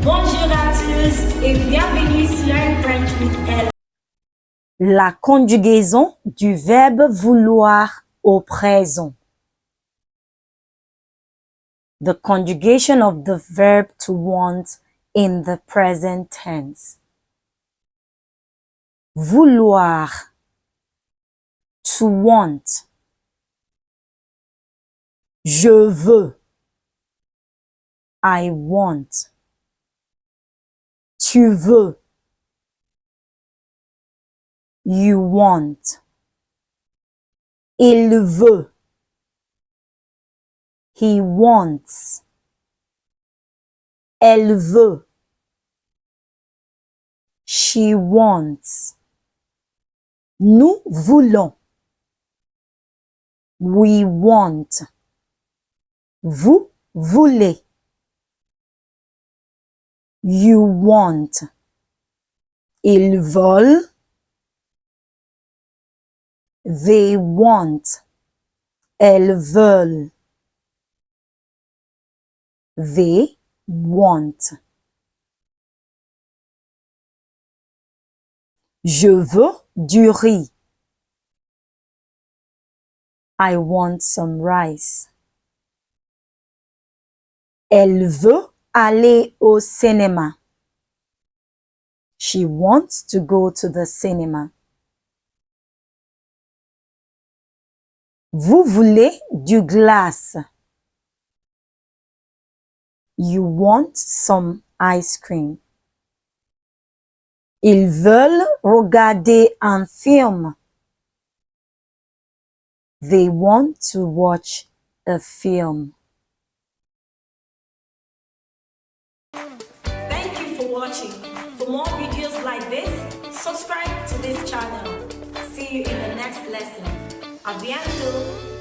Bonjour à tous et bienvenue sur French with Elle. La conjugaison du verbe vouloir au présent. The conjugation of the verb to want in the present tense. Vouloir. To want. Je veux. I want. Tu veux. You want. Il veut. He wants. Elle veut. She wants. Nous voulons. We want. Vous voulez. You want. Ils veulent. They want. Elles veulent. They want. Je veux du riz. I want some rice. Elle veut aller au cinéma. She wants to go to the cinema. Vous voulez du glace. You want some ice cream. Ils veulent regarder un film. They want to watch a film. Thank you for watching. For more videos like this, subscribe to this channel. See you in the next lesson. A bientôt!